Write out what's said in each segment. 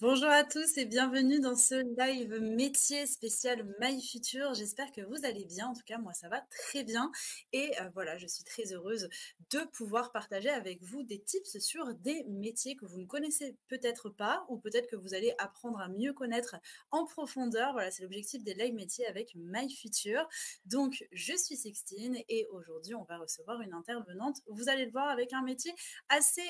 Bonjour à tous et bienvenue dans ce live métier spécial My Future. J'espère que vous allez bien. En tout cas, moi, ça va très bien. Et voilà, je suis très heureuse de pouvoir partager avec vous des tips sur des métiers que vous ne connaissez peut-être pas ou peut-être que vous allez apprendre à mieux connaître en profondeur. Voilà, c'est l'objectif des live métiers avec My Future. Donc, je suis Sixtine et aujourd'hui, on va recevoir une intervenante. Vous allez le voir avec un métier assez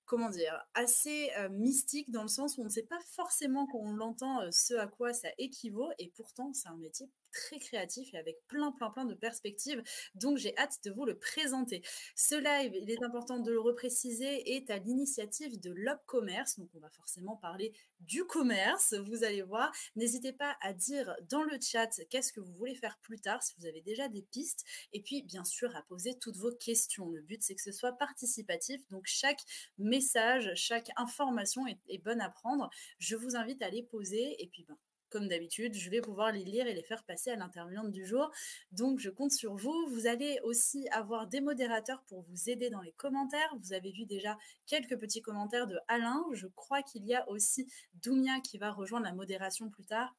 comment dire, assez mystique dans le sens où on ne sait pas forcément quand on l'entend ce à quoi ça équivaut et pourtant c'est un métier très créatif et avec plein de perspectives. Donc j'ai hâte de vous le présenter. Ce live, il est important de le repréciser, est à l'initiative de l'Opcommerce. Donc on va forcément parler du commerce, vous allez voir. N'hésitez pas à dire dans le chat qu'est-ce que vous voulez faire plus tard, si vous avez déjà des pistes. Et puis bien sûr à poser toutes vos questions. Le but c'est que ce soit participatif. Donc chaque message, chaque information est bonne à prendre. Je vous invite à les poser et puis comme d'habitude, je vais pouvoir les lire et les faire passer à l'intervenante du jour. Donc, je compte sur vous. Vous allez aussi avoir des modérateurs pour vous aider dans les commentaires. Vous avez vu déjà quelques petits commentaires de Alain. Je crois qu'il y a aussi Doumia qui va rejoindre la modération plus tard.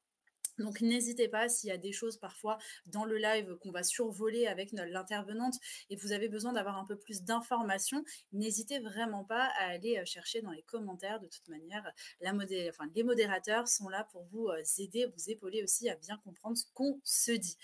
Donc n'hésitez pas s'il y a des choses parfois dans le live qu'on va survoler avec l'intervenante et vous avez besoin d'avoir un peu plus d'informations, n'hésitez vraiment pas à aller chercher dans les commentaires. De toute manière, les modérateurs sont là pour vous aider, vous épauler aussi à bien comprendre ce qu'on se dit.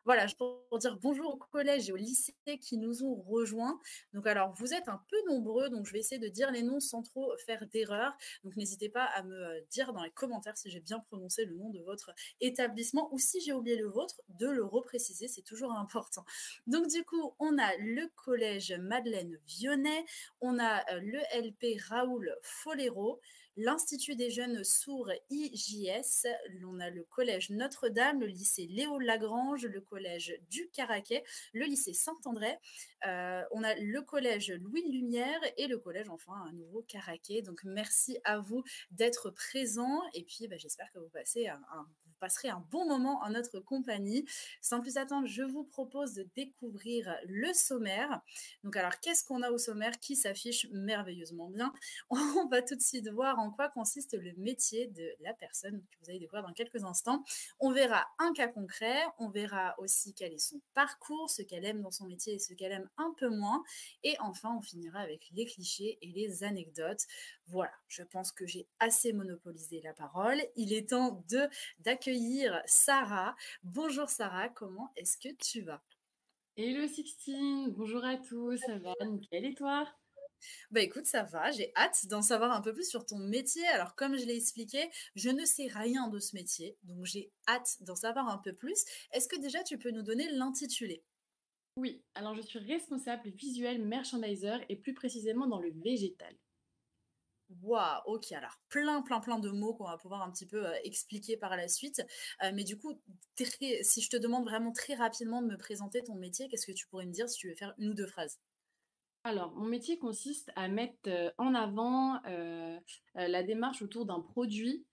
Voilà, pour dire bonjour au collège et au lycée qui nous ont rejoints. Donc alors, vous êtes un peu nombreux, donc je vais essayer de dire les noms sans trop faire d'erreurs. Donc n'hésitez pas à me dire dans les commentaires si j'ai bien prononcé le nom de votre établissement ou si j'ai oublié le vôtre, de le repréciser, c'est toujours important. Donc du coup, on a le collège Madeleine Vionnet, on a le LP Raoul Folero, l'Institut des jeunes sourds IJS, on a le collège Notre-Dame, le lycée Léo Lagrange, le collège du Caraquet, le lycée Saint-André, on a le collège Louis Lumière et le collège enfin à nouveau Caraquet. Donc merci à vous d'être présents et puis j'espère que vous passerez un bon moment en notre compagnie. Sans plus attendre, je vous propose de découvrir le sommaire. Donc alors qu'est-ce qu'on a au sommaire qui s'affiche merveilleusement bien? On va tout de suite voir en quoi consiste le métier de la personne que vous allez découvrir dans quelques instants. On verra un cas concret, on verra aussi quel est son parcours, ce qu'elle aime dans son métier et ce qu'elle aime un peu moins. Et enfin, on finira avec les clichés et les anecdotes. Voilà, je pense que j'ai assez monopolisé la parole. Il est temps d'accueillir Sarah. Bonjour Sarah, comment est-ce que tu vas? Hello Sixtine, bonjour à tous, ça va nickel et toi? Écoute, ça va, j'ai hâte d'en savoir un peu plus sur ton métier. Alors comme je l'ai expliqué, je ne sais rien de ce métier, donc j'ai hâte d'en savoir un peu plus. Est-ce que déjà tu peux nous donner l'intitulé? Oui, alors je suis responsable visuel merchandiser et plus précisément dans le végétal. Waouh, ok, alors plein de mots qu'on va pouvoir un petit peu expliquer par la suite. Mais du coup, si je te demande vraiment très rapidement de me présenter ton métier, qu'est-ce que tu pourrais me dire si tu veux faire une ou deux phrases? Alors, mon métier consiste à mettre en avant la démarche autour d'un produit,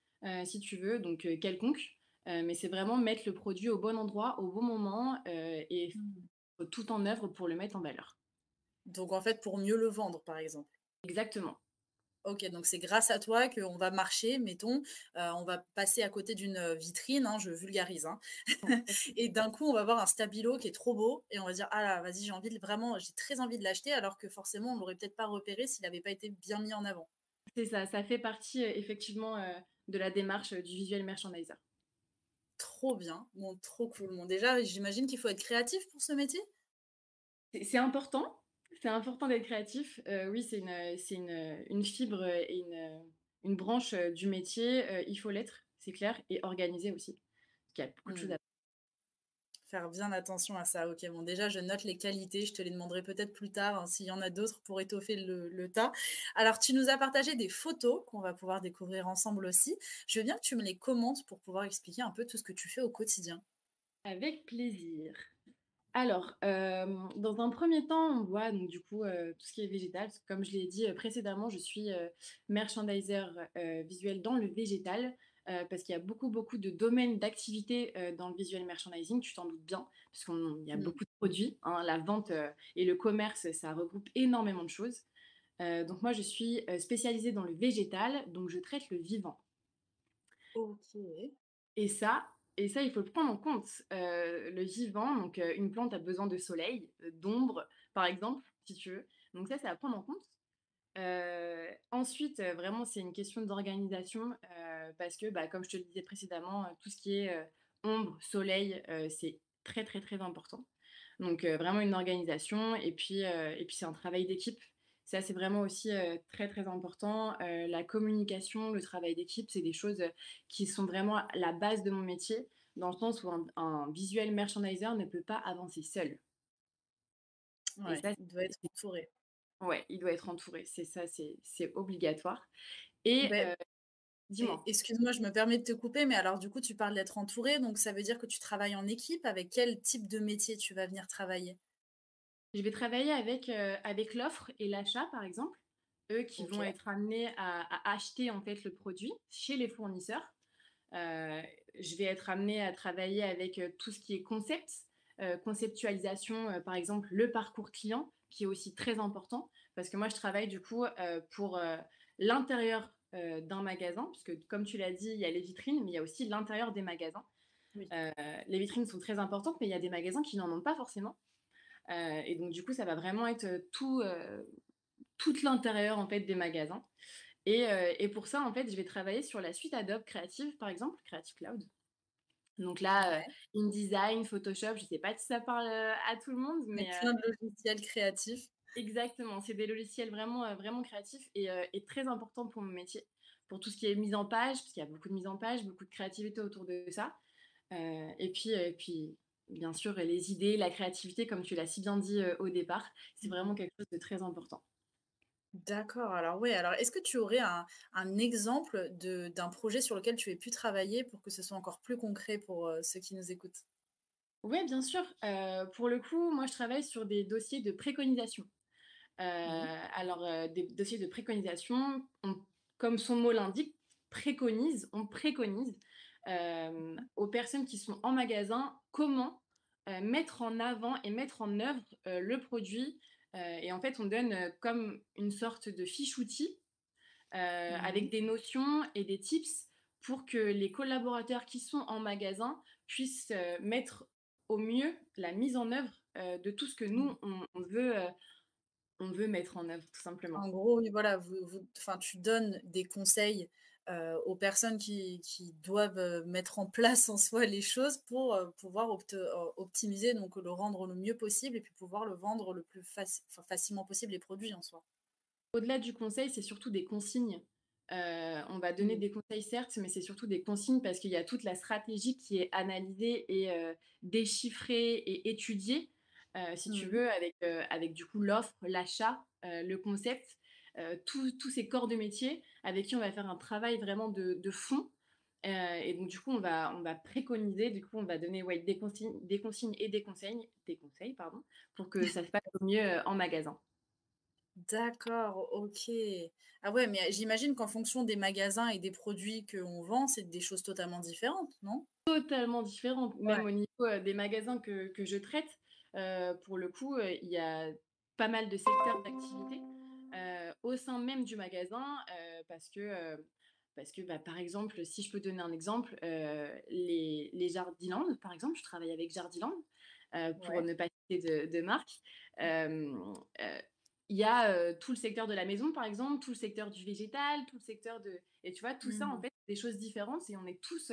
si tu veux, donc quelconque, mais c'est vraiment mettre le produit au bon endroit, au bon moment et Hmm. tout en œuvre pour le mettre en valeur. Donc en fait, pour mieux le vendre, par exemple. Exactement. OK, donc c'est grâce à toi qu'on va marcher, mettons, on va passer à côté d'une, vitrine, hein, je vulgarise, hein, et d'un coup, on va voir un stabilo qui est trop beau et on va dire: «Ah là, vas-y, j'ai très envie de l'acheter», alors que forcément, on l'aurait peut-être pas repéré s'il n'avait pas été bien mis en avant. C'est ça, ça fait partie effectivement de la démarche du visuel merchandiser. Trop bien, bon, trop cool. Bon, déjà, j'imagine qu'il faut être créatif pour ce métier? C'est important, c'est important d'être créatif. Oui, une fibre, et une branche, du métier, il faut l'être, c'est clair et organisé aussi. Parce qu'il y a beaucoup de choses Mmh. à Faire bien attention à ça. OK, bon déjà je note les qualités, je te les demanderai peut-être plus tard, hein, s'il y en a d'autres pour étoffer le tas. Alors tu nous as partagé des photos qu'on va pouvoir découvrir ensemble aussi. Je veux bien que tu me les commentes pour pouvoir expliquer un peu tout ce que tu fais au quotidien. avec plaisir. Alors, dans un premier temps, on voit donc du coup, tout ce qui est végétal, parce que comme je l'ai dit, précédemment, je suis, merchandiser, visuel dans le végétal, parce qu'il y a beaucoup de domaines d'activité, dans le visual merchandising, tu t'en doutes bien, puisqu'il y a Mmh. beaucoup de produits, hein. La vente, et le commerce, ça regroupe énormément de choses. Donc moi, je suis spécialisée dans le végétal, donc je traite le vivant. OK. Et ça et ça, il faut le prendre en compte. Le vivant, donc une plante a besoin de soleil, d'ombre, par exemple, si tu veux. Donc ça, c'est à prendre en compte. Ensuite, vraiment, c'est une question d'organisation, parce que, bah, comme je te le disais précédemment, tout ce qui est, ombre, soleil, c'est très, très, très important. Donc vraiment une organisation et puis c'est un travail d'équipe. Ça, c'est vraiment aussi, très, très important. La communication, le travail d'équipe, c'est des choses, qui sont vraiment la base de mon métier, dans le sens où un visuel merchandiser ne peut pas avancer seul et Ouais, ça, il doit être entouré. ouais, il doit être entouré. C'est ça, c'est obligatoire et Beh et dis-moi? excuse-moi, je me permets de te couper, mais alors du coup, tu parles d'être entouré, donc ça veut dire que tu travailles en équipe? Avec quel type de métier tu vas venir travailler? Je vais travailler avec l'offre et l'achat, par exemple, eux qui vont OK, être amenés à acheter, en fait, le produit chez les fournisseurs. Heu, je vais être amenée à travailler avec, tout ce qui est concept, conceptualisation, par exemple, le parcours client qui est aussi très important parce que moi je travaille du coup, pour, l'intérieur, d'un magasin puisque comme tu l'as dit, il y a les vitrines, mais il y a aussi l'intérieur des magasins. oui. Heu, les vitrines sont très importantes, mais il y a des magasins qui n'en ont pas forcément, et donc du coup, ça va vraiment être, tout l'intérieur en fait des magasins et pour ça, en fait, je vais travailler sur la suite Adobe Creative, par exemple, Creative Cloud. Donc là, Ouais, InDesign, Photoshop, je sais pas si ça parle, à tout le monde, mais mais plein de logiciels créatifs. exactement, c'est des logiciels vraiment, vraiment créatifs et très importants pour mon métier. Pour tout ce qui est mise en page, parce qu'il y a beaucoup de mise en page, beaucoup de créativité autour de ça. Et puis, bien sûr, les idées, la créativité, comme tu l'as si bien dit, au départ, c'est Mmh. vraiment quelque chose de très important. D'accord, alors oui, alors est-ce que tu aurais un exemple d'un projet sur lequel tu aies pu travailler pour que ce soit encore plus concret pour, ceux qui nous écoutent? Ouais, bien sûr, pour le coup, moi, je travaille sur des dossiers de préconisation. Mmh. Des dossiers de préconisation, comme son mot l'indique, on préconise aux personnes qui sont en magasin comment mettre en avant et mettre en œuvre le produit. Et en fait, on donne comme une sorte de fiche outil Mmh. avec des notions et des tips pour que les collaborateurs qui sont en magasin puissent mettre au mieux la mise en œuvre de tout ce que Mmh. nous, on veut mettre en œuvre, tout simplement. En gros, oui, voilà, enfin, tu donnes des conseils, aux personnes qui doivent, mettre en place en soi les choses pour, pouvoir optimiser, donc le rendre le mieux possible et puis pouvoir le vendre le plus facilement possible les produits en soi. Au-delà du conseil, c'est surtout des consignes. On va donner Mmh. des conseils certes, mais c'est surtout des consignes parce qu'il y a toute la stratégie qui est analysée et déchiffrée et étudiée, si tu Mmh. veux, avec du coup l'offre, l'achat, le concept, tous ces corps de métier avec qui on va faire un travail vraiment de fond. Et donc du coup, on va préconiser, du coup, on va donner, ouais, des consignes et des conseils, pardon, pour que ça se passe au mieux, en magasin. D'accord, OK. Ah ouais, mais j'imagine qu'en fonction des magasins et des produits qu'on vend, c'est des choses totalement différentes, non? Totalement différentes, Ouais. même au niveau, des magasins que je traite. Pour le coup, il y a pas mal de secteurs d'activité, au sein même du magasin, parce que, bah, par exemple, si je peux donner un exemple, les Jardiland, par exemple, je travaille avec Jardiland, pour Ouais. ne pas citer de marque. Heu, il y a, tout le secteur de la maison, par exemple, tout le secteur du végétal, tout le secteur de et tu vois, tout ça, en Mmh. fait, des choses différentes et on est tous,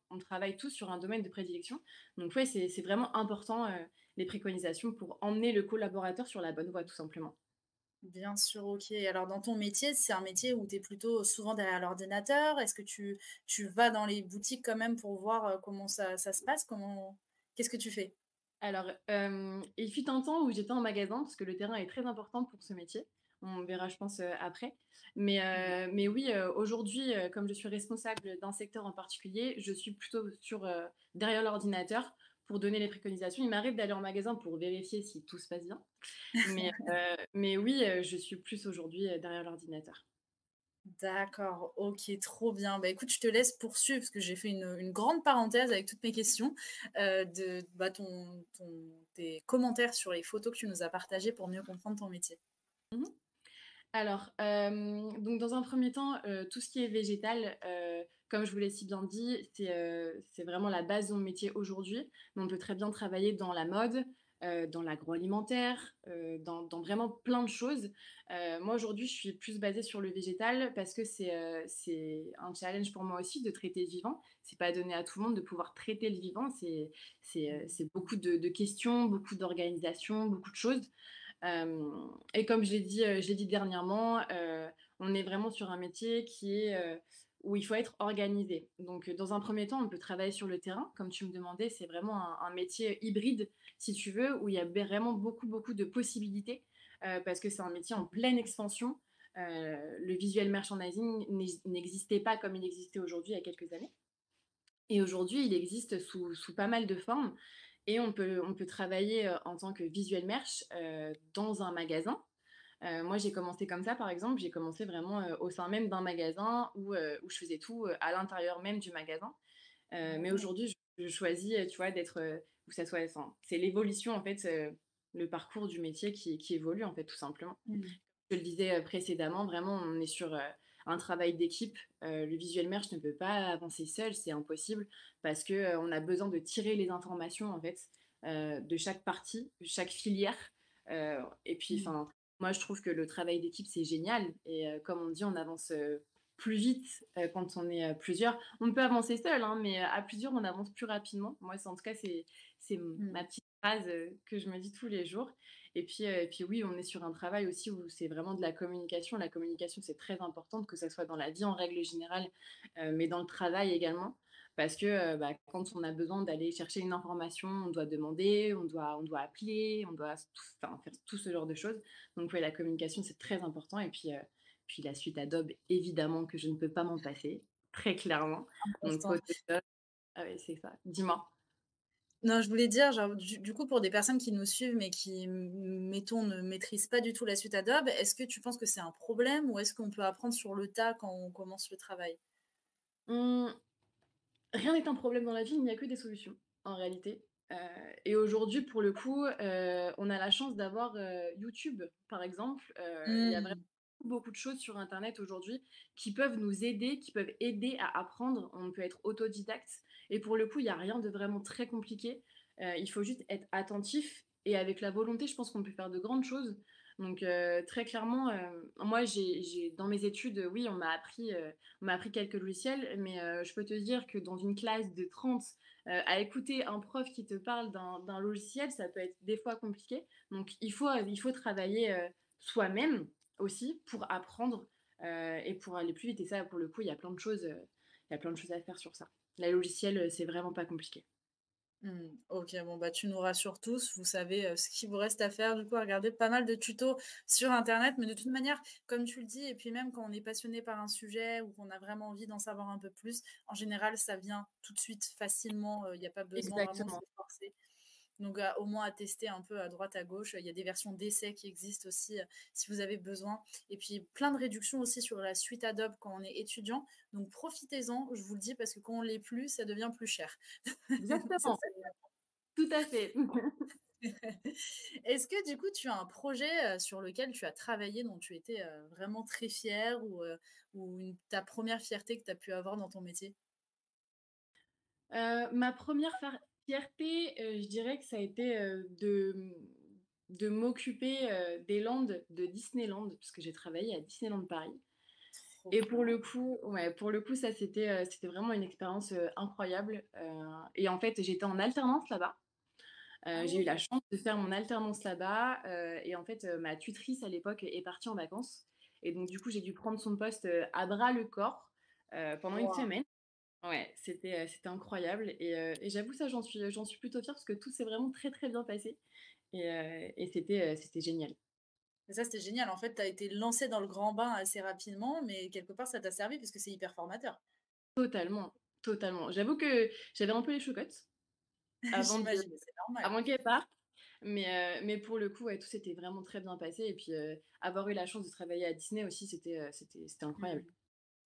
on travaille tous sur un domaine de prédilection. Donc ouais, c'est vraiment important, les préconisations pour emmener le collaborateur sur la bonne voie, tout simplement. Bien sûr, OK. Alors dans ton métier, c'est un métier où tu es plutôt souvent derrière l'ordinateur? Est-ce que tu vas dans les boutiques quand même pour voir, comment ça se passe? Qu'est-ce que tu fais? Alors, il fut un temps où j'étais en magasin parce que le terrain est très important pour ce métier. On verra, je pense, après. Ouais. Mais oui, aujourd'hui, comme je suis responsable d'un secteur en particulier, je suis plutôt derrière l'ordinateur pour donner les préconisations. Il m'arrive d'aller en magasin pour vérifier si tout se passe bien. Mais oui, je suis plus aujourd'hui, derrière l'ordinateur. D'accord, OK, trop bien. Bah, écoute, je te laisse poursuivre parce que j'ai fait une grande parenthèse avec toutes mes questions, de bah, tes commentaires sur les photos que tu nous as partagées pour mieux comprendre ton métier. Mmh. Alors, donc dans un premier temps, tout ce qui est végétal, comme je vous l'ai si bien dit, c'est vraiment la base de mon métier aujourd'hui. Mais on peut très bien travailler dans la mode, dans l'agroalimentaire, dans vraiment plein de choses. Moi aujourd'hui, je suis plus basée sur le végétal parce que c'est un challenge pour moi aussi de traiter le vivant. C'est pas donné à tout le monde de pouvoir traiter le vivant. C'est beaucoup de questions, beaucoup d'organisation, beaucoup de choses. Et comme je l'ai dit dernièrement, on est vraiment sur un métier qui est, où il faut être organisé. Donc, dans un premier temps, on peut travailler sur le terrain, comme tu me demandais, c'est vraiment un métier hybride, si tu veux, où il y a vraiment beaucoup, beaucoup de possibilités, parce que c'est un métier en pleine expansion. Le visual merchandising n'existait pas comme il existait aujourd'hui il y a quelques années. Et aujourd'hui, il existe sous pas mal de formes et on peut travailler, en tant que visuel merch, dans un magasin. Moi, j'ai commencé comme ça, par exemple. J'ai commencé vraiment, au sein même d'un magasin où je faisais tout, à l'intérieur même du magasin. Mais Ouais. aujourd'hui, je choisis, tu vois, d'être, où ça soit enfin, c'est l'évolution, en fait, le parcours du métier qui évolue, en fait, tout simplement. Mmh. Je le disais, précédemment, vraiment, on est sur, un travail d'équipe. Le visuel merch ne peut pas avancer seul, c'est impossible parce que, on a besoin de tirer les informations, en fait, de chaque partie, de chaque filière. Et puis, Mmh. enfin, moi, je trouve que le travail d'équipe, c'est génial et comme on dit, on avance, plus vite, quand on est, plusieurs. On peut avancer seul, hein, mais à plusieurs, on avance plus rapidement. Moi, c'est en tout cas, c'est ma Mmh. petite phrase, que je me dis tous les jours. Et puis oui, on est sur un travail aussi où c'est vraiment de la communication. La communication, c'est très importante, que ça soit dans la vie en règle générale, mais dans le travail également. Parce que bah, quand on a besoin d'aller chercher une information, on doit demander, on doit appeler, enfin, faire tout ce genre de choses. Donc oui, la communication, c'est très important. Et puis la suite Adobe, évidemment que je ne peux pas m'en passer, très clairement. Donc Important. Photoshop, ah ouais, c'est ça. Dis-moi. Non, je voulais dire, genre, du coup, pour des personnes qui nous suivent, mais qui, mettons, ne maîtrisent pas du tout la suite Adobe, est-ce que tu penses que c'est un problème ou est-ce qu'on peut apprendre sur le tas quand on commence le travail? Mmh. Rien n'est un problème dans la vie, il n'y a que des solutions, en réalité. Heu et aujourd'hui, pour le coup, on a la chance d'avoir, YouTube, par exemple. Il y a vraiment Mmh. beaucoup de choses sur internet aujourd'hui qui peuvent nous aider, qui peuvent aider à apprendre. On peut être autodidacte et pour le coup, il y a rien de vraiment très compliqué. Il faut juste être attentif et avec la volonté, je pense qu'on peut faire de grandes choses. Donc très clairement, moi j'ai dans mes études, oui, on m'a appris quelques logiciels, mais je peux te dire que dans une classe de 30, à écouter un prof qui te parle d'un logiciel, ça peut être des fois compliqué. Donc il faut travailler, soi-même aussi pour apprendre, et pour aller plus vite et ça, pour le coup, il y a plein de choses à faire sur ça. Les logiciels, c'est vraiment pas compliqué. Mmh. OK, bon, bah, tu nous rassures tous. Vous savez, ce qu'il vous reste à faire, du coup, à regarder pas mal de tutos sur internet. Mais de toute manière, comme tu le dis et puis même quand on est passionné par un sujet ou qu'on a vraiment envie d'en savoir un peu plus, en général, ça vient tout de suite facilement, il y a pas besoin vraiment de se Exactement. forcer. Donc, au moins à tester un peu à droite, à gauche. Il y a des versions d'essai qui existent aussi, si vous avez besoin. Et puis plein de réductions aussi sur la suite Adobe quand on est étudiant. Donc profitez-en, je vous le dis, parce que quand on l'est plus, ça devient plus cher. Donc ça, Exactement, tout à fait. est-ce que du coup, tu as un projet, sur lequel tu as travaillé, dont tu étais, vraiment très fière ou ta première fierté que tu as pu avoir dans ton métier? Ma première fierté, je dirais que ça a été, de m'occuper, des landes de Disneyland, parce que j'ai travaillé à Disneyland Paris. Trop Et pour bien. le coup ouais, pour le coup, ça c'était vraiment une expérience, incroyable, et en fait, j'étais en alternance là-bas. Ah J'ai eu la ouais! chance de faire mon alternance là-bas, et en fait, ma tutrice à l'époque est partie en vacances et donc du coup, j'ai dû prendre son poste, à bras le corps, pendant une Waouh! semaine. Ouais, c'était incroyable et j'avoue ça, j'en suis plutôt fière parce que tout s'est vraiment très, très bien passé et c'était génial. Et ça, c'était génial. En fait, tu as été lancée dans le grand bain assez rapidement, mais quelque part, ça t'a servi parce que c'est hyper formateur. Totalement, totalement. J'avoue que j'avais un peu les chocottes avant de J'imagine, mais c'est normal. avant qu'elle parte, mais pour le coup, ouais, tout s'était vraiment très bien passé et puis, avoir eu la chance de travailler à Disney aussi, c'était incroyable. Mmh.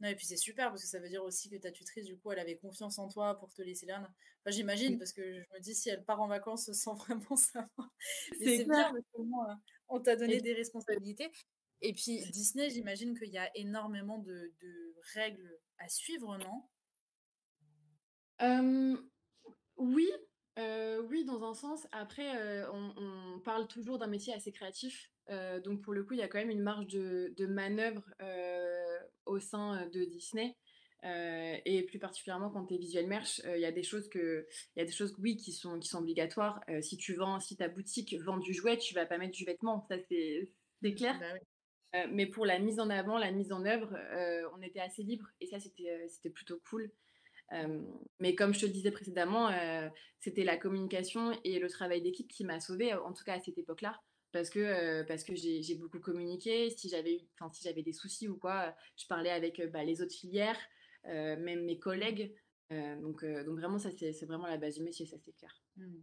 Non et puis c'est super parce que ça veut dire aussi que ta tutrice, du coup, elle avait confiance en toi pour te laisser là. Enfin, j'imagine parce que je me dis si elle part en vacances sans vraiment savoir. Mais C'est c'est bien clair parce qu'au moins, on t'a et donné puis, des responsabilités. Et puis Disney, j'imagine qu'il y a énormément de règles à suivre, non? Hem, oui, oui, dans un sens. Après, on parle toujours d'un métier assez créatif, donc pour le coup, il y a quand même une marge de manœuvre, au sein, de Disney, et plus particulièrement quand tu es visual merch, il y a des choses, oui, qui sont obligatoires. Si ta boutique vend du jouet, tu vas pas mettre du vêtement, ça c'est clair. Bah, oui. Mais pour la mise en avant, la mise en œuvre, on était assez libre et ça c'était plutôt cool. Mais comme je te le disais précédemment, c'était la communication et le travail d'équipe qui m'a sauvée, en tout cas à cette époque-là. Parce que j'ai beaucoup communiqué. Si j'avais des soucis ou quoi, je parlais avec, bah, les autres filières, même mes collègues. Donc vraiment ça c'est vraiment la base du métier, ça c'est clair. Mmh.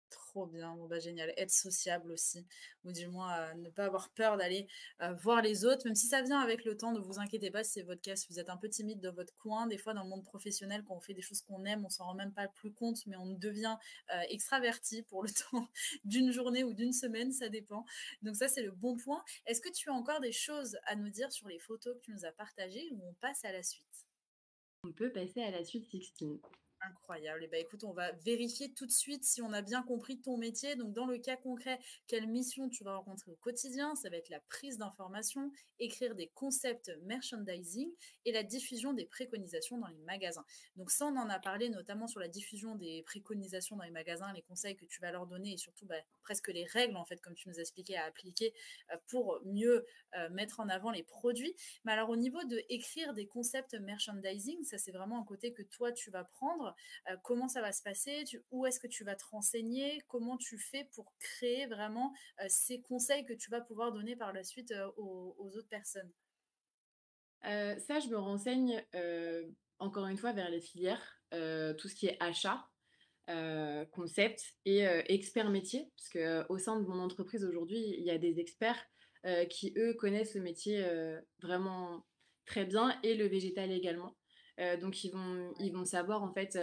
Trop bien, bon, bah, génial. Être sociable aussi, ou du moins, ne pas avoir peur d'aller, voir les autres, même si ça vient avec le temps, ne vous inquiétez pas si c'est votre cas, si vous êtes un peu timide dans votre coin. Des fois, dans le monde professionnel, quand on fait des choses qu'on aime, on s'en rend même pas plus compte, mais on devient, extraverti pour le temps d'une journée ou d'une semaine, ça dépend. Donc ça, c'est le bon point. Est-ce que tu as encore des choses à nous dire sur les photos que tu nous as partagées ou on passe à la suite? On peut passer à la suite, Sixtine. Incroyable. Et bah, écoute, on va vérifier tout de suite si on a bien compris ton métier. Donc, dans le cas concret, quelle mission tu vas rencontrer au quotidien? Ça va être la prise d'informations, écrire des concepts merchandising et la diffusion des préconisations dans les magasins. Donc, ça, on en a parlé notamment sur la diffusion des préconisations dans les magasins, les conseils que tu vas leur donner et surtout bah, presque les règles, en fait, comme tu nous as expliqué, à appliquer pour mieux mettre en avant les produits. Mais alors, au niveau de écrire des concepts merchandising, ça, c'est vraiment un côté que toi, tu vas prendre. Comment ça va se passer? Où est-ce que tu vas te renseigner? Comment tu fais pour créer vraiment ces conseils que tu vas pouvoir donner par la suite aux autres personnes? Ça, je me renseigne, encore une fois vers les filières, tout ce qui est achat, concept et experts métiers. Parce qu'au sein de mon entreprise aujourd'hui, il y a des experts, qui eux connaissent le métier, vraiment très bien et le végétal également. Donc ils vont savoir en fait,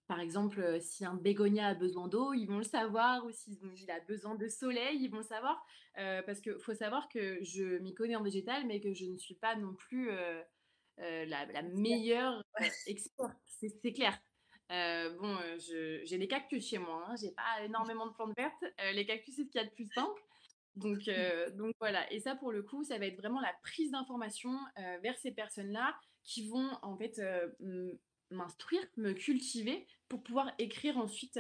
par exemple, si un bégonia a besoin d'eau, ils vont le savoir ou s'il a besoin de soleil, ils vont le savoir. Parce qu'il faut savoir que je m'y connais en végétal, mais que je ne suis pas non plus, la meilleure, experte, c'est clair. Bon, j'ai des cactus chez moi, hein, j'ai pas énormément de plantes vertes. Les cactus, c'est ce qu'il y a de plus simple. Donc voilà, et ça pour le coup, ça va être vraiment la prise d'informations, vers ces personnes-là qui vont en fait, m'instruire, me cultiver pour pouvoir écrire ensuite,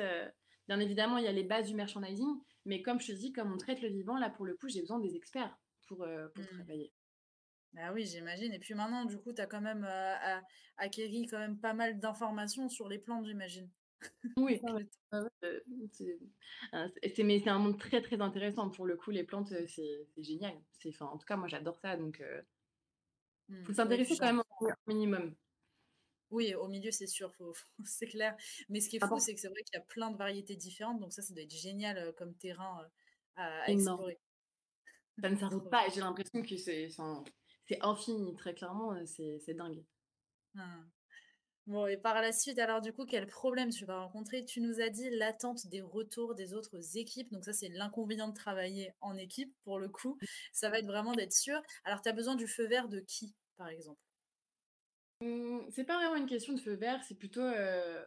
bien évidemment, il y a les bases du merchandising, mais comme je te dis, comme on traite le vivant, là pour le coup, j'ai besoin des experts pour Mmh. travailler. Ah oui, j'imagine. Et puis maintenant, du coup, tu as quand même acquéri quand même pas mal d'informations sur les plantes, j'imagine. Oui, Avec le temps. ouais, ouais, c'est mais c'est un monde très, très intéressant pour le coup, les plantes, c'est génial. Enfin, en tout cas, moi j'adore ça, donc faut Oui, puis s'intéresser j'ai quand même l'impression. au minimum. Oui, au milieu, c'est sûr, c'est clair. Mais ce qui est fou, Important, c'est que c'est vrai qu'il y a plein de variétés différentes. Donc ça doit être génial comme terrain à énorme. explorer. Ça ne s'arrête Trop bien. pas et j'ai l'impression que c'est infini, très clairement, c'est dingue. Mmh. Bon, et par la suite, alors du coup, quel problème tu vas rencontrer? Tu nous as dit l'attente des retours des autres équipes. Donc ça, c'est l'inconvénient de travailler en équipe, pour le coup. Ça va être vraiment d'être sûr. Alors, tu as besoin du feu vert de qui, par exemple? C'est pas vraiment une question de feu vert, c'est plutôt,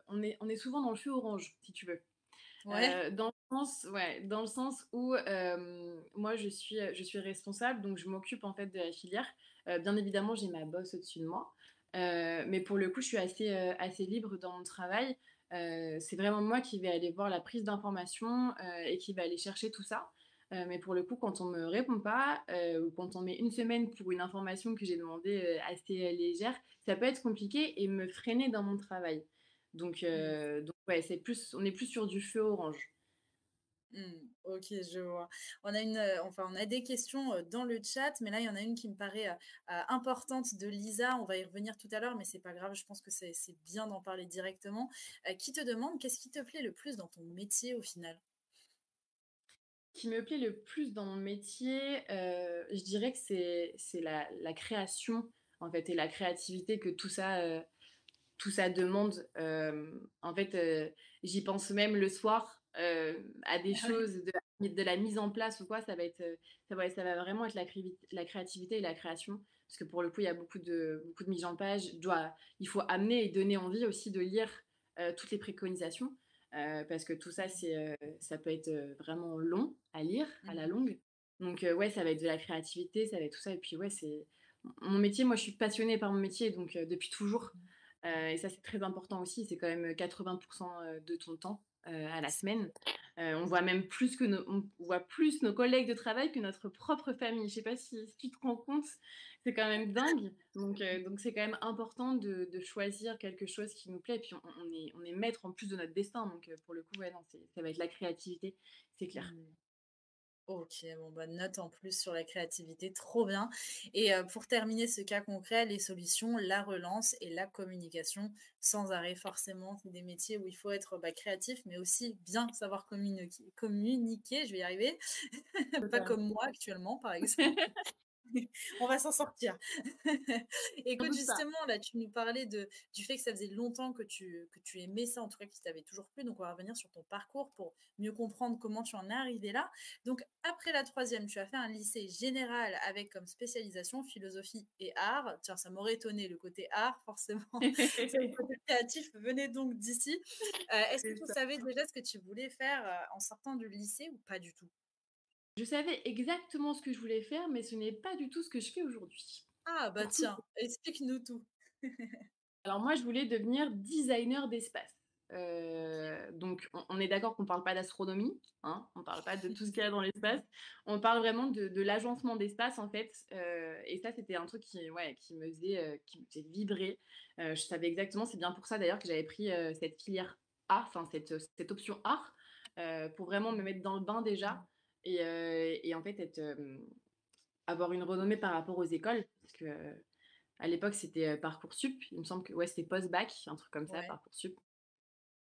on est souvent dans le feu orange, si tu veux. Ouais? Dans le sens où, moi je suis responsable, donc je m'occupe en fait de la filière. Bien évidemment, j'ai ma boss au-dessus de moi, mais pour le coup, je suis assez libre dans mon travail. C'est vraiment moi qui vais aller voir la prise d'informations, et qui va aller chercher tout ça. Mais pour le coup, quand on me répond pas, ou quand on met une semaine pour une information que j'ai demandée, assez, légère, ça peut être compliqué et me freiner dans mon travail. Mmh. Donc ouais, on est plus sur du feu orange. Mmh. OK, je vois. On a des questions, dans le chat, mais là, il y en a une qui me paraît, importante de Lisa. On va y revenir tout à l'heure, mais c'est pas grave, je pense que c'est bien d'en parler directement. Qui te demande: «Qu'est-ce qui te plaît le plus dans ton métier au final?» Qui me plaît le plus dans mon métier, je dirais que c'est la création, en fait, et la créativité que tout ça demande. En fait, j'y pense même le soir, à des Ah ouais? choses de la mise en place ou quoi, ça va être, ça va vraiment être la créativité et la création. Parce que pour le coup, il y a beaucoup de mise en page. Il faut amener et donner envie aussi de lire toutes les préconisations. Parce que tout ça, ça peut être vraiment long à lire à la Mmh. longue. Donc, ouais, ça va être de la créativité, ça va être tout ça. Et puis, ouais, c'est mon métier. Moi, je suis passionnée par mon métier, donc depuis toujours. Et ça, c'est très important aussi. C'est quand même 80% de ton temps à la semaine. On voit même on voit plus nos collègues de travail que notre propre famille. Je sais pas si tu te rends compte, c'est quand même dingue. Donc c'est quand même important de choisir quelque chose qui nous plaît. Et puis on est maître en plus de notre destin. Donc pour le coup, ouais, non, ça va être la créativité, c'est clair. Mmh. OK, bon, bah, note en plus sur la créativité, trop bien. Et pour terminer ce cas concret, les solutions, la relance et la communication sans arrêt forcément. C'est des métiers où il faut être, bah, créatif, mais aussi bien savoir communiquer, je vais y arriver. Pas Totalement. comme moi actuellement, par exemple. On va s'en sortir. On Écoute, doute pas. justement, là, tu nous parlais du fait que ça faisait longtemps que tu aimais ça, en tout cas, qui t'avait toujours plu. Donc, on va revenir sur ton parcours pour mieux comprendre comment tu en es arrivé là. Donc, après la troisième, tu as fait un lycée général avec comme spécialisation philosophie et art. Tiens, ça m'aurait étonné, le côté art, forcément. C'est le côté créatif venait donc d'ici. Est-ce que C'est tu ça. savais déjà ce que tu voulais faire en sortant du lycée ou pas du tout? Je savais exactement ce que je voulais faire, mais ce n'est pas du tout ce que je fais aujourd'hui. Ah, bah Pour tout. tiens, explique-nous tout. Alors moi, je voulais devenir designer d'espace. Donc on est d'accord qu'on ne parle pas d'astronomie, hein, on ne parle pas de tout ce qu'il y a dans l'espace. On parle vraiment de l'agencement d'espace en fait, et ça c'était un truc qui me faisait vibrer. Je savais exactement, c'est bien pour ça d'ailleurs que j'avais pris, cette filière A, enfin cette option art, pour vraiment me mettre dans le bain déjà et en fait avoir une renommée par rapport aux écoles parce que, à l'époque, c'était, Parcoursup. Il me semble que ouais, c'était post-bac, un truc comme ça, Ouais. Parcoursup.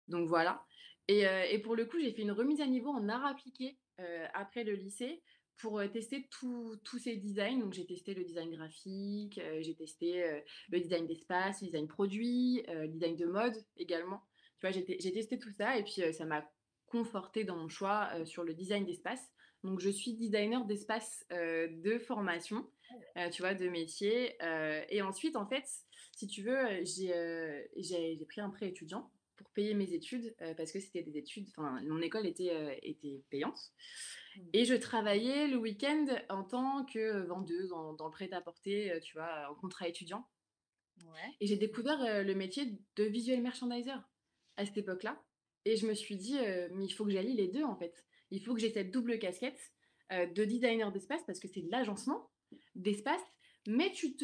Donc voilà et pour le coup, j'ai fait une remise à niveau en arts appliqués, après le lycée pour, tester tous ces designs. Donc j'ai testé le design graphique, j'ai testé, le design d'espace, le design produit, le design de mode également. Tu vois, j'ai testé tout ça et puis, ça m'a confortée dans mon choix, sur le design d'espace. Donc je suis designer d'espace, de formation, tu vois, de métier, et ensuite en fait, si tu veux, j'ai pris un prêt étudiant pour payer mes études, parce que c'était des études, enfin, mon école était payante. Mmh. Et je travaillais le week-end en tant que vendeuse dans le prêt-à-porter, tu vois, en contrat étudiant. Ouais. Et j'ai découvert le métier de visual merchandiser à cette époque-là. Et je me suis dit, mais il faut que j'allie les deux en fait. Il faut que j'ai cette double casquette de designer d'espace parce que c'est de l'agencement d'espace, mais tu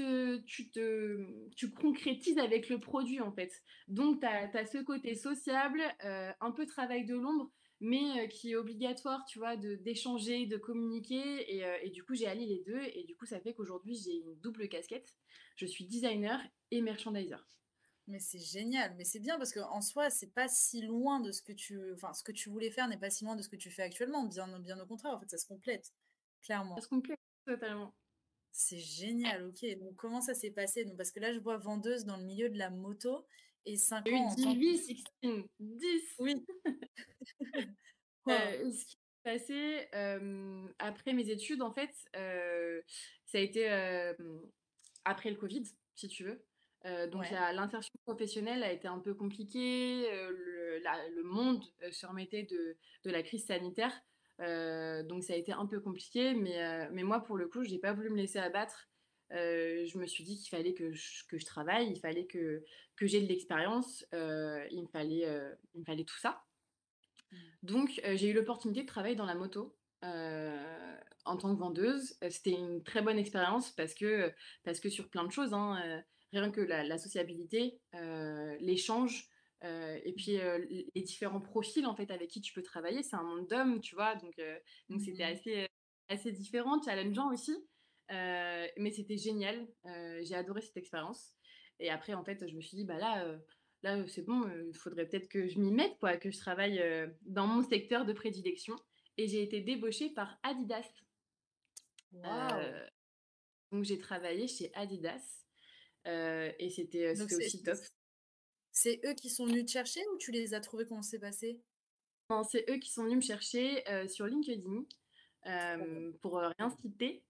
concrétises avec le produit en fait. Donc tu as ce côté sociable, un peu travail de l'ombre, mais qui est obligatoire, tu vois, d'échanger, de communiquer. Et du coup, j'ai allié les deux. Et du coup, ça fait qu'aujourd'hui, j'ai une double casquette. Je suis designer et merchandiser. Mais c'est génial, mais c'est bien parce qu'en soi, c'est pas si loin de ce que tu voulais faire n'est pas si loin de ce que tu fais actuellement, bien au contraire, en fait, ça se complète, Ça clairement. se complète totalement. C'est génial, OK. Donc comment ça s'est passé? Donc parce que là, je vois vendeuse dans le milieu de la moto et 5 J'ai eu ans en 10 tant que vies, Sixtine, 10. oui, waouh, Ce qui s'est passé, après mes études, en fait, ça a été, après le covid, si tu veux. Donc ouais. l'insertion professionnelle a été un peu compliquée, le monde, se remettait de la crise sanitaire, donc ça a été un peu compliqué, mais moi, pour le coup, j'ai pas voulu me laisser abattre. Je me suis dit qu'il fallait que je travaille, il fallait que j'ai de l'expérience, il me fallait tout ça. Mmh. Donc, j'ai eu l'opportunité de travailler dans la moto, en tant que vendeuse. C'était une très bonne expérience parce que sur plein de choses, hein, rien que la sociabilité, l'échange, et puis, les différents profils, en fait, avec qui tu peux travailler. C'est un monde d'hommes, tu vois? Donc c'était Mmh. assez différent, challengeant aussi, mais c'était génial. J'ai adoré cette expérience et après, en fait, je me suis dit: «Bah là, c'est bon, il faudrait peut-être que je m'y mette quoi, que je travaille, dans mon secteur de prédilection» et j'ai été débauchée par Adidas. Waouh! Heu, donc j'ai travaillé chez Adidas, et Donc c'était aussi top. c'est eux qui sont venus te chercher ou tu les as trouvés? Comment c'est passé? Non, c'est eux qui sont venus me chercher, sur LinkedIn, Trop bien. pour, rien citer.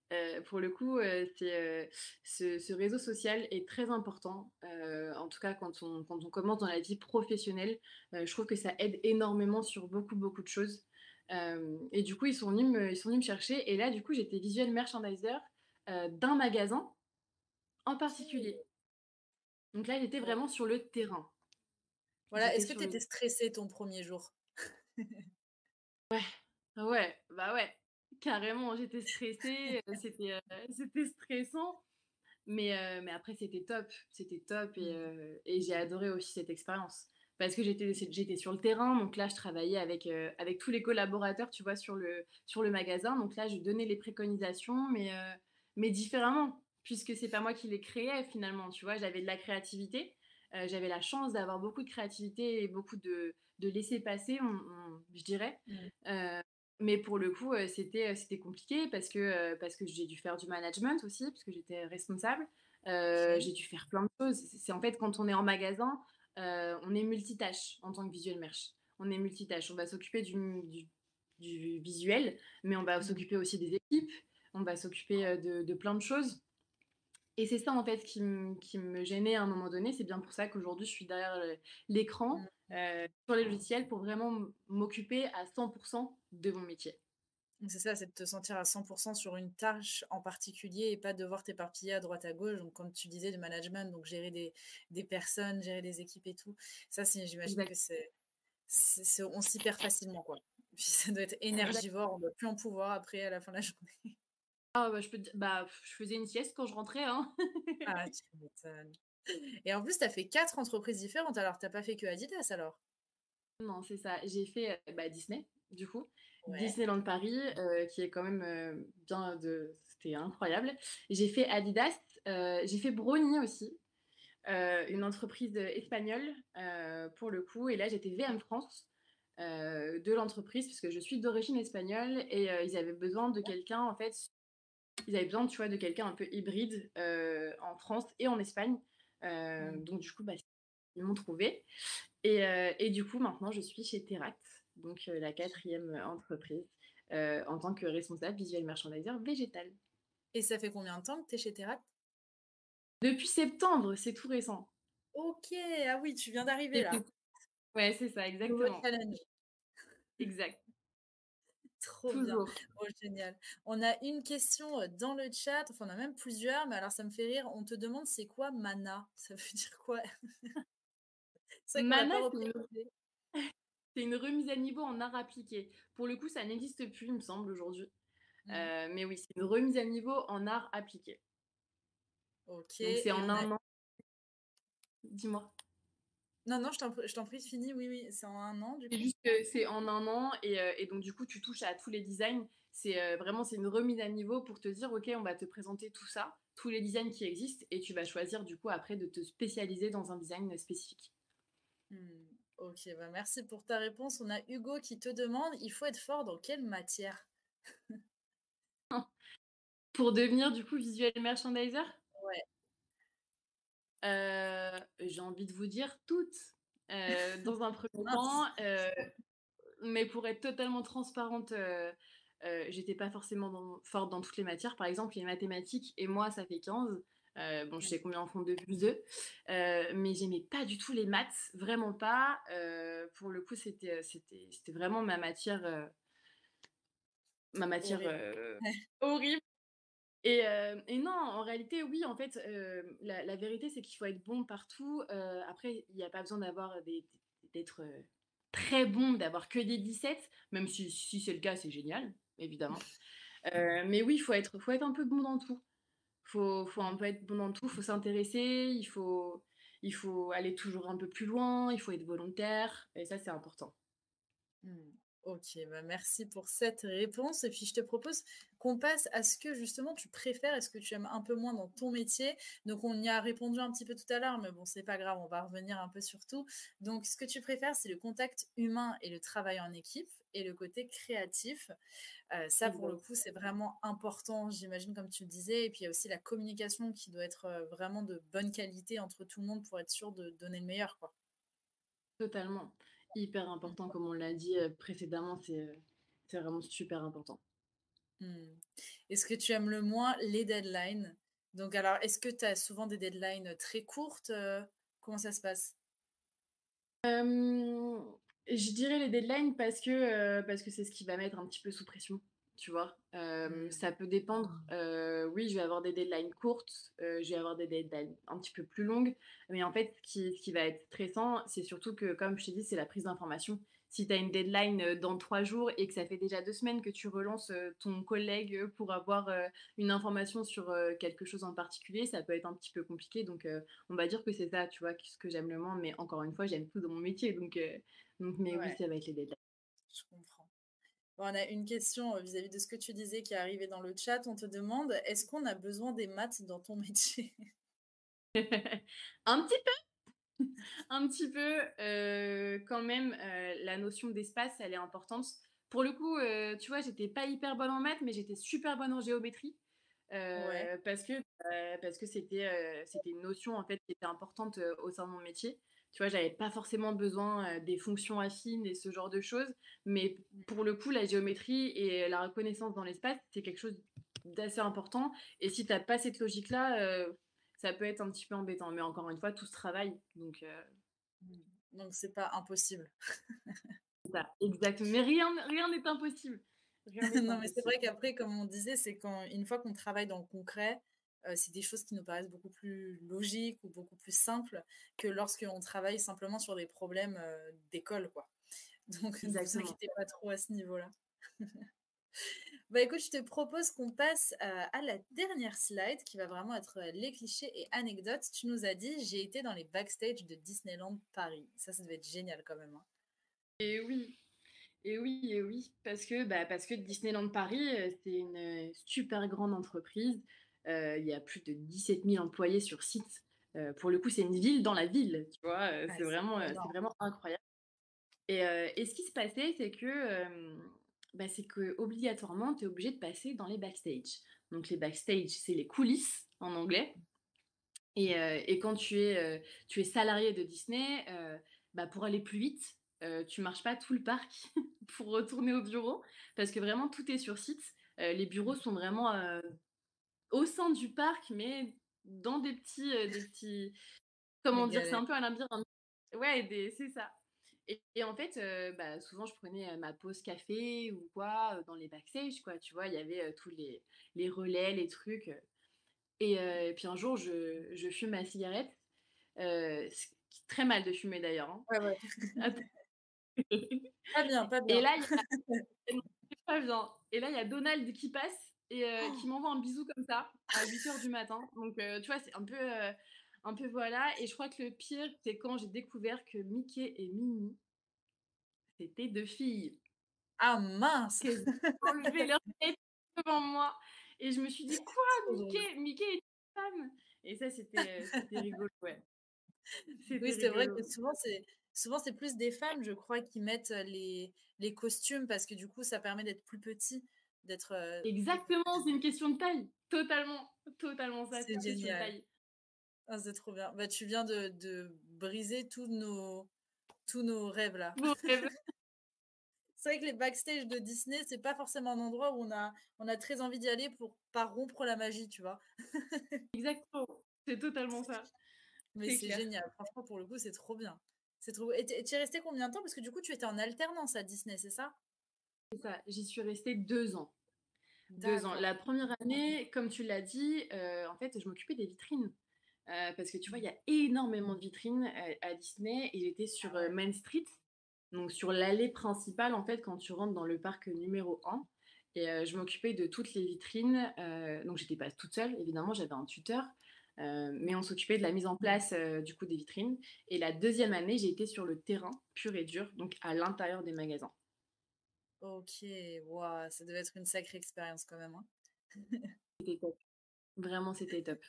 Pour le coup, ce réseau social est très important, en tout cas quand on commence dans la vie professionnelle. Je trouve que ça aide énormément sur beaucoup, beaucoup de choses. Et du coup, ils sont venus me chercher et là, du coup, j'étais visual merchandiser, d'un magasin en particulier. OK. Donc là, j'étais Bon, vraiment sur le terrain. voilà, J'étais est-ce que sur tu le étais stressée ton premier jour? Ouais, bah, ouais, carrément, j'étais stressée, c'était stressant, mais après c'était top Mmh. et j'ai adoré aussi cette expérience. Parce que j'étais sur le terrain, donc là je travaillais avec tous les collaborateurs, tu vois, sur le magasin. Donc là je donnais les préconisations, mais différemment, puisque c'est pas moi qui les créais finalement, tu vois? J'avais de la créativité, j'avais la chance d'avoir beaucoup de créativité et beaucoup de laisser-passer, je dirais. Mmh. Heu, mais pour le coup, c'était compliqué parce que j'ai dû faire du management aussi, parce que j'étais responsable. OK. J'ai dû faire plein de choses. C'est en fait quand on est en magasin, on est multitâche en tant que visual merch. On est multitâche. On va s'occuper du visuel, mais on va Mmh. s'occuper aussi des équipes, on va s'occuper, de plein de choses et c'est ça en fait qui me gênait à un moment donné. C'est bien pour ça qu'aujourd'hui je suis derrière, l'écran, Mmh. sur les logiciels pour vraiment m'occuper à 100 de mon métier. C'est ça, c'est de te sentir à 100 sur une tâche en particulier et pas devoir t'éparpiller à droite à gauche. Donc, comme tu disais, du management, donc gérer des personnes, gérer des équipes et tout. Ça, j'imagine que Exact. on s'y perd facilement, quoi. Puis ça doit être Exact. énergivore, on doit plus en pouvoir après à la fin de la journée. Ah bah, je peux te di bah, je faisais une sieste quand je rentrais, hein. Ah, tu m'étonnes. Et en plus, tu as fait 4 entreprises différentes, alors tu pas fait que Adidas alors? Non, c'est ça. J'ai fait, bah, Disney, du coup. Ouais. Disneyland Paris, qui est quand même, bien de c'était incroyable. J'ai fait Adidas, j'ai fait Brownie aussi, une entreprise, espagnole, pour le coup et là, j'étais VM France, de l'entreprise puisque je suis d'origine espagnole et ils avaient besoin de quelqu'un, en fait, ils avaient besoin, tu vois, de quelqu'un un peu hybride, en France et en Espagne. Mmh. Donc du coup, bah, ils m'ont trouvé. Et du coup, maintenant, je suis chez Teract, donc la quatrième entreprise, en tant que responsable visuel merchandiser végétal. Et ça fait combien de temps que tu es chez Théract? Depuis septembre, c'est tout récent. OK! Ah oui, tu viens d'arriver Et c'est là. Ouais, c'est ça, Nouveau exactement. challenge. Exact, Trop bien. toujours. Oh, génial. On a une question, dans le chat, enfin, on a même plusieurs, mais alors ça me fait rire. On te demande c'est quoi mana? Ça veut dire quoi? C'est vrai qu'on l'a Mana, pas c'est une reprécisé. c'est une remise à niveau en art appliqué. Pour le coup, ça n'existe plus, il me semble, aujourd'hui. Mmh. Mais oui, c'est une remise à niveau en art appliqué. OK Donc c'est et en on a un an. Dis-moi. non, non, je t'en prie, fini, oui, oui, c'est en un an du C'est coup? juste que c'est en un an et donc du coup, tu touches à tous les designs. C'est une remise à niveau pour te dire: «OK, on va te présenter tout ça, tous les designs qui existent» et tu vas choisir du coup après de te spécialiser dans un design spécifique. Mmh. OK, bah, merci pour ta réponse. On a Hugo qui te demande: «Il faut être fort dans quelle matière?» Pour devenir du coup visual merchandiser, Ouais. j'ai envie de vous dire toutes. Dans un premier temps, Mince. mais pour être totalement transparente, j'étais pas forcément forte dans toutes les matières. Par exemple, les mathématiques et moi, ça fait 15. Bon, je sais combien en font 2 plus 2, mais j'aimais pas du tout les maths, vraiment pas. Pour le coup, c'était vraiment ma matière, Horrible. horrible et non, en réalité, oui, en fait, la vérité, c'est qu'il faut être bon partout. Après, il y a pas besoin d'être, très bon, d'avoir que des 17, même si c'est le cas, c'est génial, évidemment. Mais oui, il faut être un peu bon dans tout. Faut un Mmh. peu être bon dans tout, faut s'intéresser, il faut aller toujours un peu plus loin, il faut être volontaire et ça, c'est important. Mmh. OK, bah, merci pour cette réponse et puis je te propose qu'on passe à ce que justement tu préfères et ce que tu aimes un peu moins dans ton métier. Donc on y a répondu un petit peu tout à l'heure, mais bon, c'est pas grave, on va revenir un peu sur tout. Donc ce que tu préfères, c'est le contact humain et le travail en équipe et le côté créatif. Ça pour le Exact. coup, c'est vraiment important, j'imagine comme tu le disais et puis il y a aussi la communication qui doit être, vraiment de bonne qualité entre tout le monde pour être sûr de donner le meilleur, quoi. Totalement hyper important, comme on l'a dit précédemment, c'est vraiment super important. Mmh. Est-ce que tu aimes le moins les deadlines? Donc alors, est-ce que tu as souvent des deadlines très courtes? Comment ça se passe? Hem, je dirais les deadlines parce que c'est ce qui va mettre un petit peu sous pression, tu vois? Mmh. Ça peut dépendre, oui, je vais avoir des deadlines courtes, je vais avoir des deadlines un petit peu plus longues, mais en fait, ce qui va être stressant, c'est surtout que, comme je t'ai dit, c'est la prise d'information. Si tu as une deadline, dans 3 jours et que ça fait déjà 2 semaines que tu relances, ton collègue, pour avoir, une information sur, quelque chose en particulier, ça peut être un petit peu compliqué donc on va dire que c'est ça, tu vois, ce que j'aime le moins, mais encore une fois, j'aime tout dans mon métier, donc mais oui, Ouais, ça va être les deadlines. je comprends. Bon, on a une question, vis-à-vis de ce que tu disais qui est arrivée dans le chat. On te demande: «Est-ce qu'on a besoin des maths dans ton métier?» Un petit un petit peu, quand même, la notion d'espace, elle est importante. Pour le coup, tu vois, j'étais pas hyper bonne en maths, mais j'étais super bonne en géométrie, Ouais. parce que c'était une notion, en fait, qui était importante, au sein de mon métier. Tu vois, j'avais pas forcément besoin, des fonctions affines et ce genre de choses, mais pour le coup, la géométrie et la reconnaissance dans l'espace, c'est quelque chose d'assez important et si tu as pas cette logique-là, ça peut être un petit peu embêtant, mais encore une fois, tout se travaille, donc Mmh. Donc c'est pas impossible. c'est ça, exact. Mais rien n'est impossible. Rien n'est Non, mais c'est impossible. vrai qu'après, comme on disait, c'est quand une fois qu'on travaille dans le concret, c'est des choses qui nous paraissent beaucoup plus logiques ou beaucoup plus simples que lorsqu'on travaille simplement sur des problèmes, d'école, quoi. Donc ne vous Exactement. inquiétez pas trop à ce niveau-là. Bah, écoute, je te propose qu'on passe, à la dernière slide qui va vraiment être, les clichés et anecdotes. Tu nous as dit: «J'ai été dans les backstage de Disneyland Paris». Ça devait être génial quand même, hein? Et oui, et oui, et oui, parce que Disneyland Paris, c'est une, super grande entreprise. Il y a plus de 17 000 employés sur site. Pour le coup, c'est une ville dans la ville, tu vois? Ah, c'est C'est énorme. vraiment incroyable et ce qui se passait, c'est que, c'est qu'obligatoirement, tu es obligé de passer dans les backstage. Donc les backstage, c'est les coulisses en anglais. Et quand tu es salarié de Disney, pour aller plus vite, tu marches pas tout le parc pour retourner au bureau parce que vraiment tout est sur site. Les bureaux sont vraiment, au sein du parc, mais dans des petits Les comment dire? C'est galères. un peu un labyrinthe. Ouais, des c'est ça et en fait, souvent je prenais, ma pause café ou quoi, dans les backstage quoi, tu vois? Il y avait, tous les relais, les trucs, et puis un jour je fume ma cigarette. Ce qui très mal de fumer d'ailleurs, hein. Ouais, ouais. Attends. Pas bien, pas Et bien. là, il y a non, c'est pas bien. Et là, il y a Donald qui passe et qui m'envoie un bisou comme ça à 8 heures du matin. Donc tu vois, c'est un peu voilà et je crois que le pire, c'est quand j'ai découvert que Mickey et Minnie, c'était 2 filles, Ah mince! qu'elles ont enlevé leur tête devant moi et je me suis dit: «Quoi? Trop drôle. Mickey est une femme?» Et ça, c'était rigolo, ouais. Oui, C'était c'est vrai que rigolo. souvent c'est plus des femmes, je crois, qui mettent, les costumes parce que du coup, ça permet d'être plus petit, d'être, Exactement, c'est une question de taille. Totalement, totalement ça, c'est c'est une question de génial. taille. Ah, c'est trop bien. Bah, tu viens de briser tous nos rêves là. Mon rêve. C'est vrai que les backstage de Disney, c'est pas forcément un endroit où on a très envie d'y aller pour pas rompre la magie, tu vois? Exactement, c'est totalement ça, Mais c'est c'est clair. génial. Franchement, pour le coup, c'est trop bien. C'est trop et tu es resté combien de temps? Parce que du coup, tu étais en alternance à Disney, c'est ça? C'est ça, j'y suis restée 2 ans. 2 ans. D'accord. La première année, comme tu l'as dit, en fait, je m'occupais des vitrines, parce que tu vois, il y a énormément de vitrines, à Disney et j'étais Ah sur, ouais. Main Street, donc sur l'allée principale, en fait, quand tu rentres dans le parc numéro 1 et je m'occupais de toutes les vitrines, donc j'étais pas toute seule, évidemment, j'avais un tuteur, mais on s'occupait de la mise en place, du coup, des vitrines et la deuxième année, j'ai été sur le terrain pur et dur, donc à l'intérieur des magasins. OK, waouh, ça devait être une sacrée expérience quand même, hein. C'était top, vraiment, c'était top.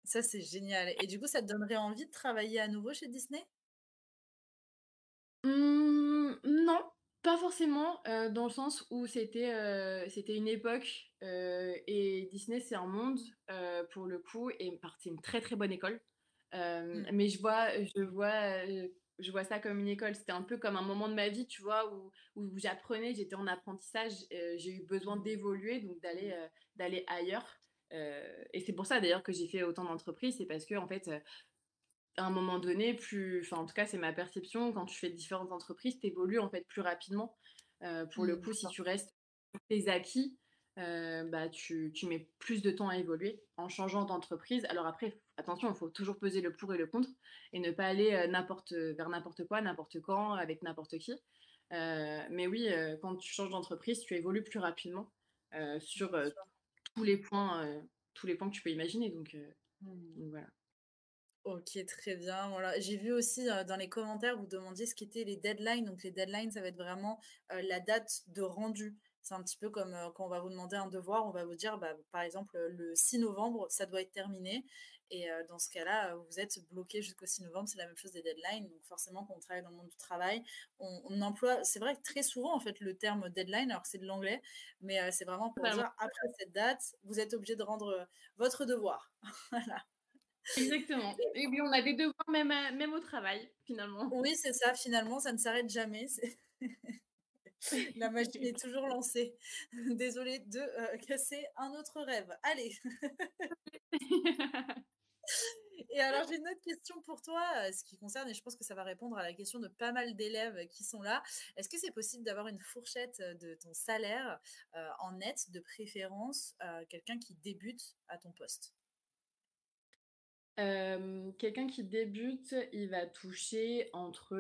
Ça, c'est génial et du coup, ça te donnerait envie de travailler à nouveau chez Disney? Non, pas forcément, dans le sens où c'était une époque, et Disney, c'est un monde, pour le coup et c'est une très, très bonne école. Mmh. Mais je vois, je vois ça comme une école. C'était un peu comme un moment de ma vie, tu vois, où j'apprenais, j'étais en apprentissage, j'ai eu besoin Mmh. d'évoluer, donc d'aller ailleurs. Et c'est pour ça d'ailleurs que j'ai fait autant d'entreprises, c'est parce que en fait, à un moment donné, enfin en tout cas c'est ma perception, quand tu fais différentes entreprises, tu évolues en fait plus rapidement. Pour le Mmh, coup, si d'accord. tu restes sur tes acquis, bah, tu mets plus de temps à évoluer en changeant d'entreprise. Alors après, attention, il faut toujours peser le pour et le contre et ne pas aller vers n'importe quoi, n'importe quand, avec n'importe qui. Mais oui, quand tu changes d'entreprise, tu évolues plus rapidement sur Bien sûr. tous les points, tous les points que tu peux imaginer. Mmh. Donc voilà. OK, très bien, voilà. J'ai vu aussi, dans les commentaires, vous demandiez ce qu'étaient les deadlines. Donc les deadlines, ça va être vraiment, la date de rendu. C'est un petit peu comme, quand on va vous demander un devoir, on va vous dire, bah, par exemple, le 6 novembre, ça doit être terminé et dans ce cas-là, vous êtes bloqué jusqu'au 6 novembre. C'est la même chose des deadlines. Donc forcément, quand on travaille dans le monde du travail, on emploie c'est vrai que très souvent, en fait, le terme deadline, alors que c'est de l'anglais, mais c'est vraiment pour Totalement. dire: «Après cette date, vous êtes obligé de rendre, votre devoir». Voilà. Exactement. Et oui, on a des devoirs même au travail, finalement. Oui, c'est ça, finalement, ça ne s'arrête jamais, c'est la machine est toujours lancée. Désolée de, casser un autre rêve. Allez. Et alors j'ai une autre question pour toi, ce qui concerne et je pense que ça va répondre à la question de pas mal d'élèves, qui sont là. Est-ce que c'est possible d'avoir une fourchette, de ton salaire, en net, de préférence, quelqu'un qui débute à ton poste? Quelqu'un qui débute, il va toucher entre,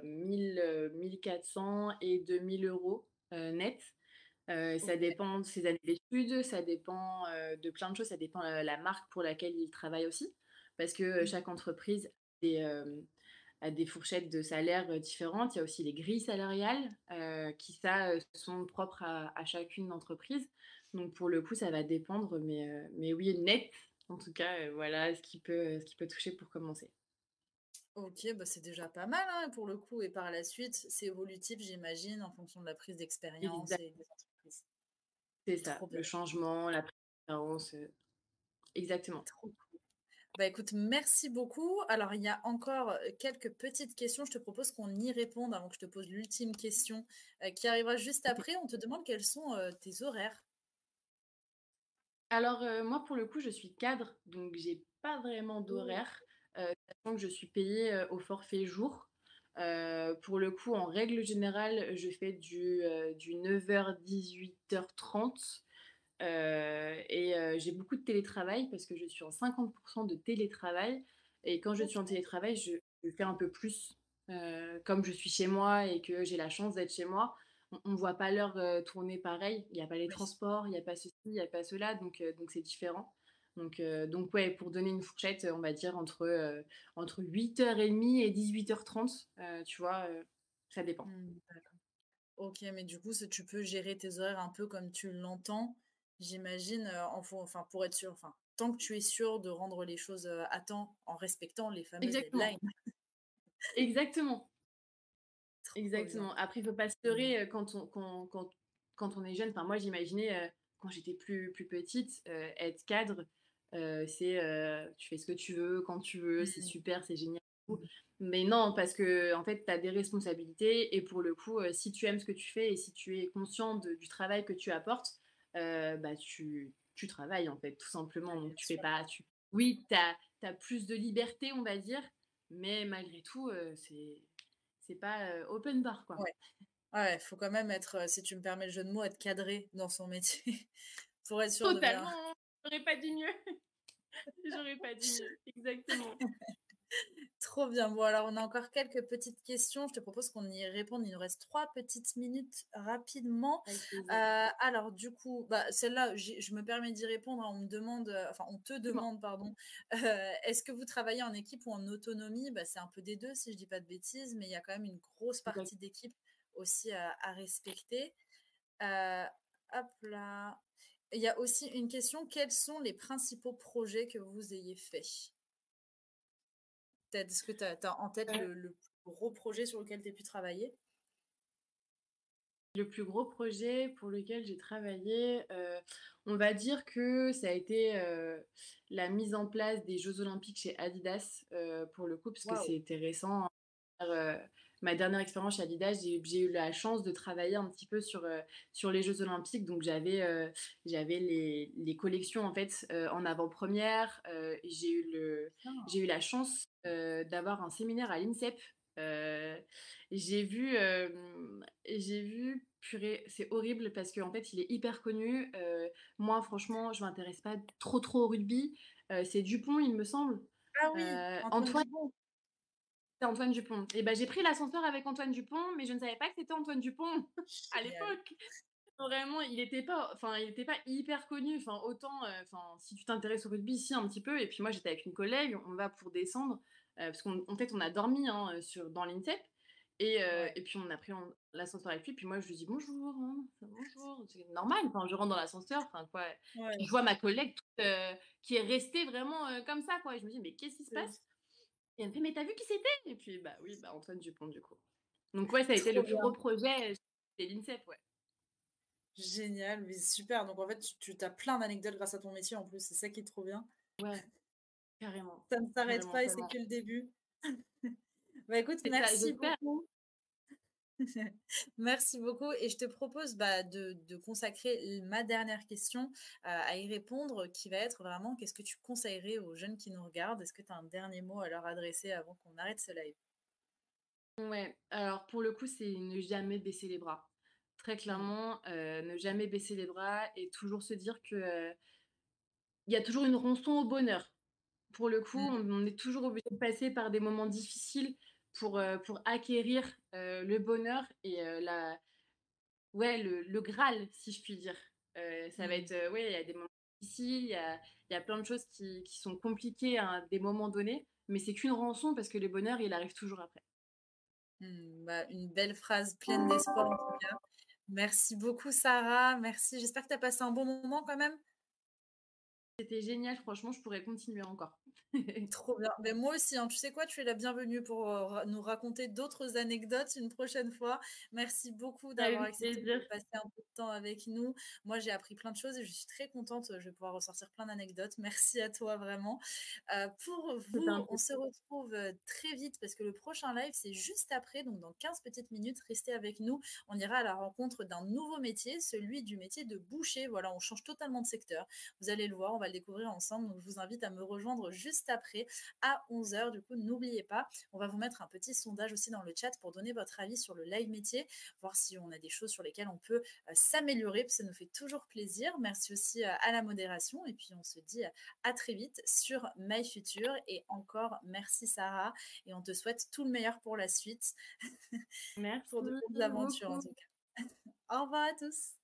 1000, 1 400 et 2 000 € net. Ça OK. dépend de ses années d'études, ça dépend, de plein de choses, ça dépend, la marque pour laquelle il travaille aussi. Parce que, Mmh. chaque entreprise a des fourchettes de salaire, différentes. Il y a aussi les grilles salariales, qui ça, sont propres à chacune d'entreprise. Donc pour le coup, ça va dépendre, mais oui, net, en tout cas, voilà ce qui peut toucher pour commencer. OK, bah, c'est déjà pas mal, hein, pour le coup et par la suite, c'est évolutif, j'imagine, en fonction de la prise d'expérience Exact, et des entreprises. c'est ça, Trop bien, le changement, la préférence, exactement. trop cool. Bah, écoute, merci beaucoup. Alors, il y a encore, quelques petites questions. Je te propose qu'on y réponde avant que je te pose l'ultime question, qui arrivera juste OK. après. On te demande quels sont, tes horaires? Alors, moi, pour le coup, je suis cadre, donc j'ai pas vraiment Oh, d'horaire, sachant que je suis payée, au forfait jour. Pour le coup, en règle générale, je fais du 9h-18h30, j'ai beaucoup de télétravail parce que je suis en 50 de télétravail et quand je suis en OK. télétravail, je fais un peu plus, comme je suis chez moi et que j'ai la chance d'être chez moi, on voit pas l'heure, tourner pareil. Il y a pas les Oui. transports, il y a pas ceci, il y a pas cela, donc c'est différent. Donc ouais, pour donner une fourchette, on va dire entre 8h30 et 18h30, tu vois? Ça dépend. Mmh, d'accord. OK, mais du coup, tu peux gérer tes horaires un peu comme tu l'entends, j'imagine, enfin, pour être sûr, enfin, tant que tu es sûr de rendre les choses, à temps, en respectant les fameuses Exactement, deadlines. exactement. Trop bien. Exactement. Après, il faut pas se Mmh. leurrer, quand on est jeune. Enfin, moi, j'imaginais, quand j'étais plus petite, être cadre, c'est, tu fais ce que tu veux, quand tu veux, c'est Mmh. super, c'est génial et tout. Mais non, parce que en fait, tu as des responsabilités et pour le coup, si tu aimes ce que tu fais et si tu es conscient du travail que tu apportes, bah, tu travailles, en fait, tout simplement. Ouais, Donc bien tu fais sûr. pas tu oui, tu as plus de liberté, on va dire, mais malgré tout, c'est pas, open bar, quoi. Ouais. Ouais, faut quand même être, si tu me permets le jeu de mots, être cadré dans son métier pour être sûr de bien. Totalement, j'aurais pas dit mieux, j'aurais pas dit mieux, exactement. Trop bien. Bon, alors on a encore quelques petites questions. Je te propose qu'on y réponde. Il nous reste 3 petites minutes rapidement. Avec plaisir. Alors du coup, bah, celle-là, je me permets d'y répondre, hein. On me demande, enfin on te Dis-moi. demande, pardon, est-ce que vous travaillez en équipe ou en autonomie? Bah, c'est un peu des 2 si je dis pas de bêtises, mais il y a quand même une grosse Exact. partie d'équipe aussi à respecter. Heu, Hop là. Il y a aussi une question, quels sont les principaux projets que vous ayez faits? Est-ce que tu as en tête le plus gros projet sur lequel tu aies pu travailler? Le plus gros projet pour lequel j'ai travaillé, on va dire que ça a été, la mise en place des jeux olympiques chez Adidas, pour le coup, parce que Waouh! c'était récent. ma dernière expérience chez Adidas, j'ai eu la chance de travailler un petit peu sur les Jeux olympiques. Donc j'avais les collections en fait, en avant-première. J'ai eu la chance, d'avoir un séminaire à l'INSEP. Heu, j'ai vu purée, c'est horrible parce qu'en fait, il est hyper connu. Moi franchement, je m'intéresse pas trop au rugby. C'est Dupont, il me semble. Ah oui, Antoine Antoine Dupont. c'est Antoine Dupont. Et ben j'ai pris l'ascenseur avec Antoine Dupont, mais je ne savais pas que c'était Antoine Dupont à Génial. l'époque. Vraiment, il était pas hyper connu. Enfin, autant, enfin, si tu t'intéresses au rugby, si un petit peu. Et puis moi, j'étais avec une collègue, on va pour descendre, parce qu'en fait, on a dormi hein, dans l'INSEP. Ouais, Et puis on a pris l'ascenseur avec lui. Puis moi, je lui dis bonjour, hein, bonjour. C'est normal. Enfin, je rentre dans l'ascenseur. Enfin quoi. Puis ouais, je vois ma collègue qui est restée vraiment comme ça, quoi. Et je me dis mais qu'est-ce qui se c'est passe? Et elle me fait: «Mais tu as vu qui c'était?» Et puis, bah, oui, bah, Antoine Dupont, du coup. Donc ouais, ça a été le trop plus bien. gros projet, c'était l'INSEP, ouais. Génial, mais super. Donc en fait, tu as plein d'anecdotes grâce à ton métier en plus, c'est ça qui est trop bien. Ouais, carrément, Ça ne s'arrête carrément, pas et c'est tellement. que le début. Bah, écoute, C'est ça, merci j'espère. beaucoup. Merci beaucoup et je te propose, bah, de consacrer ma dernière question, à y répondre, qui va être vraiment: qu'est-ce que tu conseillerais aux jeunes qui nous regardent? Est-ce que tu as un dernier mot à leur adresser avant qu'on arrête ce live? Ouais, alors pour le coup, c'est ne jamais baisser les bras. Très Mmh. clairement, ne jamais baisser les bras et toujours se dire que, il y a toujours une rançon au bonheur. Pour le coup, Mmh. on est toujours obligé de passer par des moments difficiles pour acquérir, le bonheur et la ouais, le Graal, si je puis dire. Ça va Mmh. être, ouais, il y a des moments difficiles, il y a plein de choses qui sont compliquées à des moments donnés, mais c'est qu'une rançon parce que le bonheur, il arrive toujours après. Mmh. Bah, une belle phrase pleine d'espoir en tout cas. Merci beaucoup Sarah, merci. J'espère que tu as passé un bon moment quand même? C'était génial, franchement, je pourrais continuer encore. Trop bien. Ben moi aussi, hein. Tu sais quoi? Tu es la bienvenue pour, ra nous raconter d'autres anecdotes une prochaine fois. Merci beaucoup d'avoir Avec accepté de plaisir. passer un peu de temps avec nous. Moi, j'ai appris plein de choses et je suis très contente, je vais pouvoir ressortir plein d'anecdotes. Merci à toi vraiment. Pour C'était vous, un on plaisir. se retrouve, très vite parce que le prochain live, c'est juste après, donc dans 15 petites minutes. Restez avec nous. On ira à la rencontre d'un nouveau métier, celui du métier de boucher. Voilà, on change totalement de secteur. Vous allez le voir, on va le découvrir ensemble. Donc, je vous invite à me rejoindre juste après à 11 heures. Du coup, n'oubliez pas, on va vous mettre un petit sondage aussi dans le chat pour donner votre avis sur le live métier, voir si on a des choses sur lesquelles on peut s'améliorer. Ça nous fait toujours plaisir. Merci aussi à la modération. Et puis, on se dit à très vite sur My Future. Et encore, merci Sarah. Et on te souhaite tout le meilleur pour la suite, Merci pour de bonnes aventures en beaucoup. tout cas. Au revoir à tous.